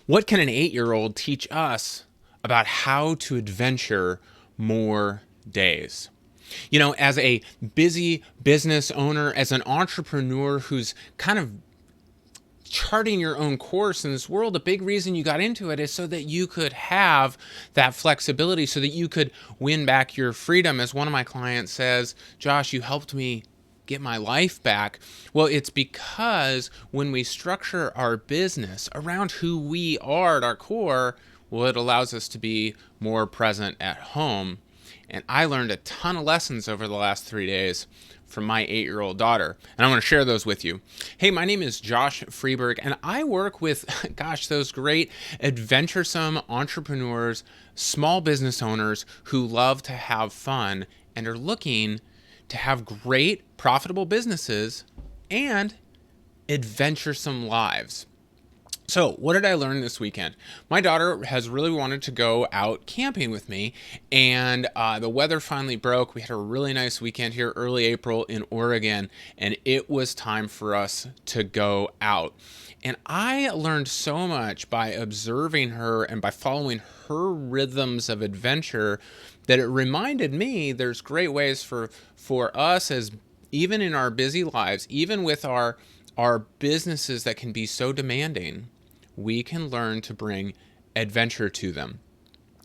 What can an 8-year-old teach us about how to adventure more days? As a busy business owner, as an entrepreneur who's kind of charting your own course in this world, a big reason you got into it is so that you could have that flexibility, so that you could win back your freedom. As one of my clients says, Josh, you helped me get my life back. Well, it's because when we structure our business around who we are at our core, well, it allows us to be more present at home. And I learned a ton of lessons over the last 3 days from my 8-year-old daughter, and I want to share those with you. Hey, my name is Josh Freeberg, and I work with, those great adventuresome entrepreneurs, small business owners who love to have fun and are looking to have great, profitable businesses and adventuresome lives. So, what did I learn this weekend? My daughter has really wanted to go out camping with me, and the weather finally broke. We had a really nice weekend here, early April in Oregon, and it was time for us to go out. And I learned so much by observing her and by following her rhythms of adventure that it reminded me there's great ways for us, as even in our busy lives, even with our businesses that can be so demanding, we can learn to bring adventure to them.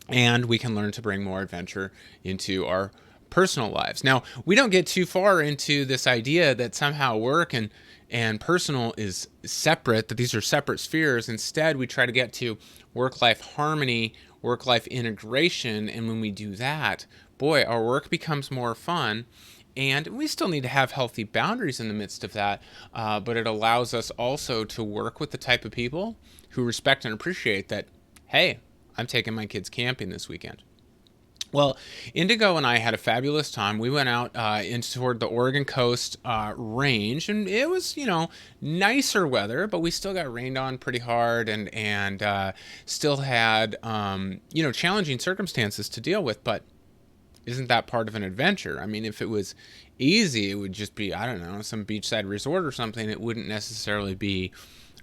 And we can learn to bring more adventure into our personal lives. Now, we don't get too far into this idea that somehow work and personal is separate, that these are separate spheres. Instead, we try to get to work-life harmony, work-life integration. And when we do that, boy, our work becomes more fun. And we still need to have healthy boundaries in the midst of that, but it allows us also to work with the type of people who respect and appreciate that, hey, I'm taking my kids camping this weekend. Well, Indigo and I had a fabulous time. We went out toward the Oregon coast range, and it was, nicer weather, but we still got rained on pretty hard and still had, challenging circumstances to deal with, but isn't that part of an adventure? I mean, if it was easy, it would just be, I don't know, some beachside resort or something. It wouldn't necessarily be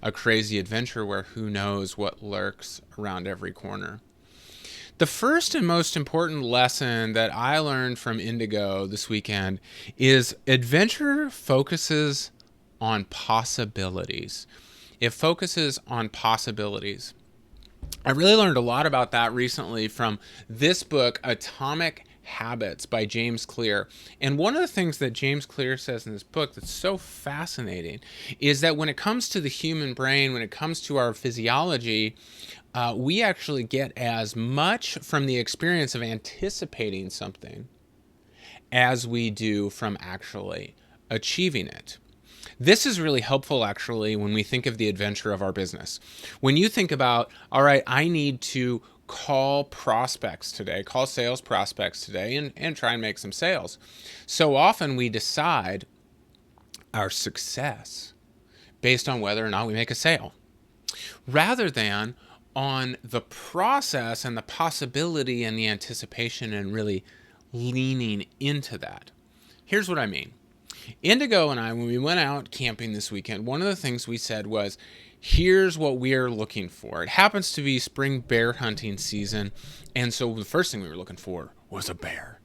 a crazy adventure where who knows what lurks around every corner. The first and most important lesson that I learned from Indigo this weekend is adventure focuses on possibilities. It focuses on possibilities. I really learned a lot about that recently from this book, Atomic Habits by James Clear. And one of the things that James Clear says in this book that's so fascinating is that when it comes to the human brain, when it comes to our physiology, we actually get as much from the experience of anticipating something as we do from actually achieving it. This is really helpful, actually, when we think of the adventure of our business. When you think about, all right, I need to call prospects today, call sales prospects today, and try and make some sales. So often we decide our success based on whether or not we make a sale, rather than on the process and the possibility and the anticipation and really leaning into that. Here's what I mean. Indigo and I, when we went out camping this weekend, one of the things we said was, here's what we're looking for. It happens to be spring bear hunting season, and so the first thing we were looking for was a bear.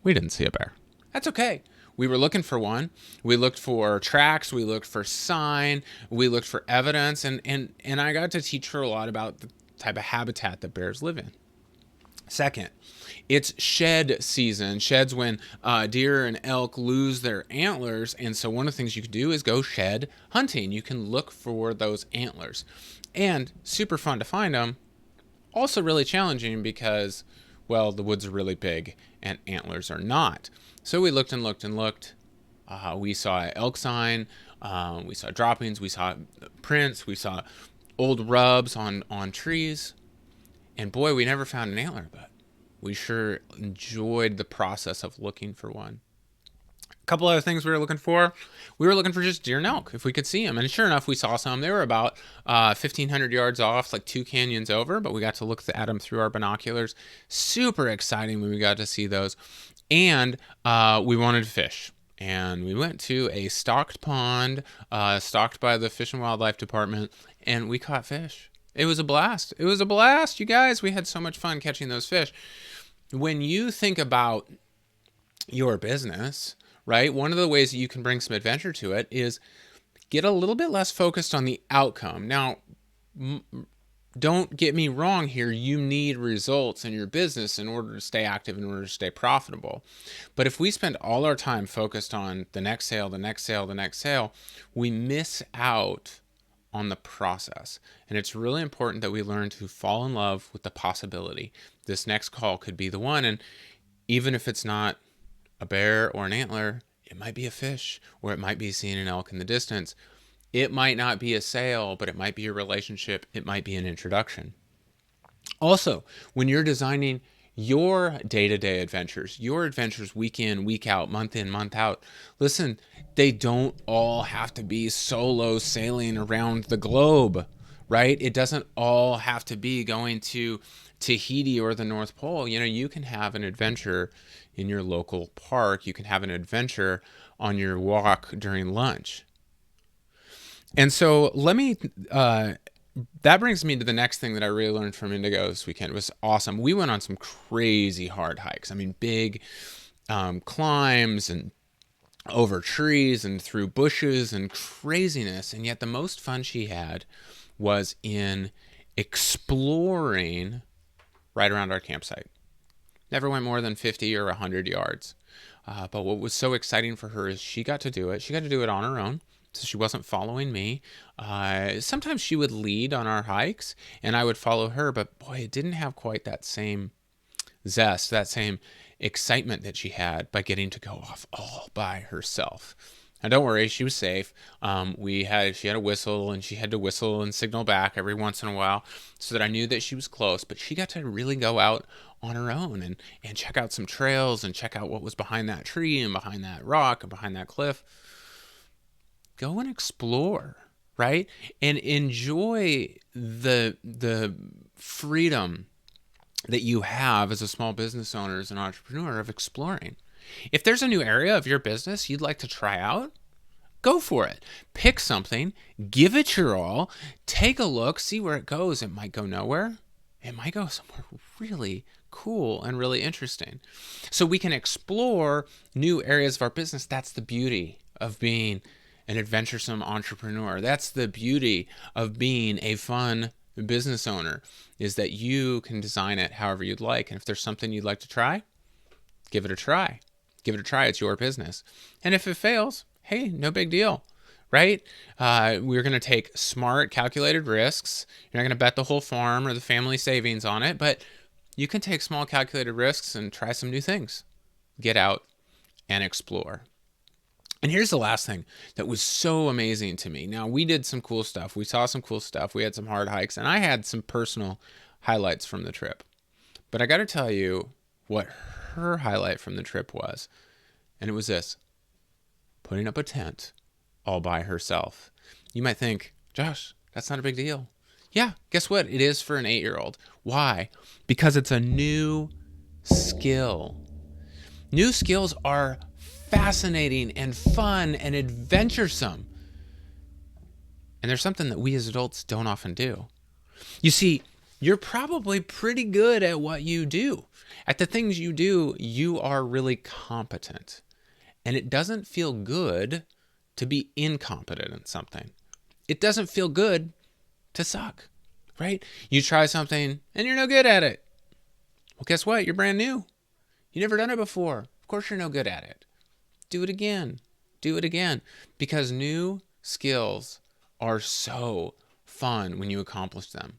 We didn't see a bear. That's okay. We were looking for one. We looked for tracks. We looked for sign. We looked for evidence, and I got to teach her a lot about the type of habitat that bears live in. Second, it's shed season. Sheds when deer and elk lose their antlers, and so one of the things you can do is go shed hunting. You can look for those antlers, and super fun to find them. Also really challenging because, well, the woods are really big and antlers are not. So we looked and looked and looked. We saw elk sign. We saw droppings. We saw prints. We saw old rubs on trees. And boy, we never found an antler, but we sure enjoyed the process of looking for one. A couple other things we were looking for. We were looking for just deer and elk, if we could see them. And sure enough, we saw some. They were about 1,500 yards off, like 2 canyons over, but we got to look at them through our binoculars. Super exciting when we got to see those. And we wanted to fish. And we went to a stocked pond, stocked by the Fish and Wildlife Department, and we caught fish. It was a blast. It was a blast, you guys. We had so much fun catching those fish. When you think about your business, right, one of the ways that you can bring some adventure to it is get a little bit less focused on the outcome. Now, don't get me wrong here. You need results in your business in order to stay active, in order to stay profitable. But if we spend all our time focused on the next sale, the next sale, the next sale, we miss out on the process. And it's really important that we learn to fall in love with the possibility. This next call could be the one. And even if it's not a bear or an antler, it might be a fish, or it might be seeing an elk in the distance. It might not be a sale, but it might be a relationship. It might be an introduction. Also, when you're designing your day-to-day adventures, your adventures week in, week out, month in, month out, listen, they don't all have to be solo sailing around the globe, right? It doesn't all have to be going to Tahiti or the North Pole. You know, you can have an adventure in your local park. You can have an adventure on your walk during lunch. And so that brings me to the next thing that I really learned from Indigo this weekend. It was awesome. We went on some crazy hard hikes. I mean, big climbs and over trees and through bushes and craziness. And yet the most fun she had was in exploring right around our campsite. Never went more than 50 or 100 yards. But what was so exciting for her is she got to do it. She got to do it on her own. So she wasn't following me. Sometimes she would lead on our hikes and I would follow her, but boy, it didn't have quite that same zest, that same excitement that she had by getting to go off all by herself. Now don't worry, she was safe. She had a whistle and she had to whistle and signal back every once in a while so that I knew that she was close, but she got to really go out on her own and check out some trails and check out what was behind that tree and behind that rock and behind that cliff. Go and explore, right? And enjoy the freedom that you have as a small business owner, as an entrepreneur, of exploring. If there's a new area of your business you'd like to try out, go for it. Pick something, give it your all, take a look, see where it goes. It might go nowhere. It might go somewhere really cool and really interesting. So we can explore new areas of our business. That's the beauty of being an adventuresome entrepreneur. That's the beauty of being a fun business owner, is that you can design it however you'd like. And if there's something you'd like to try, give it a try. Give it a try. It's your business. And if it fails, hey, no big deal, right? We're going to take smart, calculated risks. You're not going to bet the whole farm or the family savings on it, but you can take small, calculated risks and try some new things. Get out and explore. And here's the last thing that was so amazing to me. Now, we did some cool stuff. We saw some cool stuff. We had some hard hikes, and I had some personal highlights from the trip. But I got to tell you what her highlight from the trip was. And it was this: putting up a tent all by herself. You might think, Josh, that's not a big deal. Yeah, guess what? It is for an 8-year-old. Why? Because it's a new skill. New skills are fascinating and fun and adventuresome. And there's something that we as adults don't often do. You see, you're probably pretty good at what you do. At the things you do, you are really competent. And it doesn't feel good to be incompetent in something. It doesn't feel good to suck, right? You try something and you're no good at it. Well, guess what? You're brand new. You've never done it before. Of course you're no good at it. Do it again. Do it again. Because new skills are so fun when you accomplish them.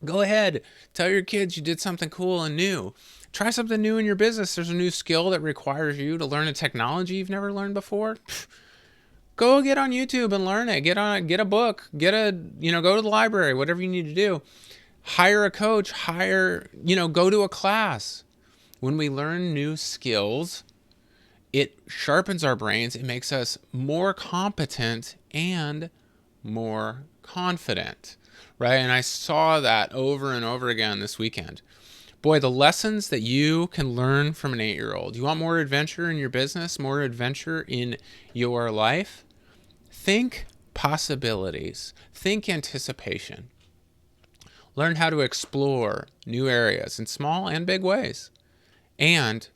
Go ahead. Tell your kids you did something cool and new. Try something new in your business. There's a new skill that requires you to learn a technology you've never learned before. Go get on YouTube and learn it. Get a book. Go to the library, whatever you need to do. Hire a coach, go to a class. When we learn new skills, it sharpens our brains. It makes us more competent and more confident, right? And I saw that over and over again this weekend. Boy, the lessons that you can learn from an 8-year-old. You want more adventure in your business, more adventure in your life? Think possibilities. Think anticipation. Learn how to explore new areas in small and big ways. And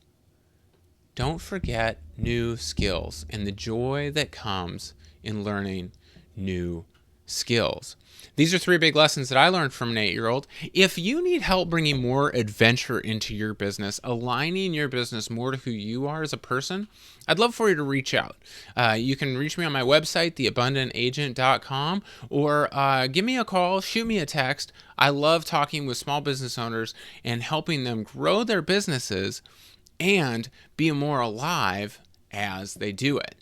don't forget new skills and the joy that comes in learning new skills. These are 3 big lessons that I learned from an 8-year-old. If you need help bringing more adventure into your business, aligning your business more to who you are as a person, I'd love for you to reach out. You can reach me on my website, theabundantagent.com, or give me a call, shoot me a text. I love talking with small business owners and helping them grow their businesses and be more alive as they do it.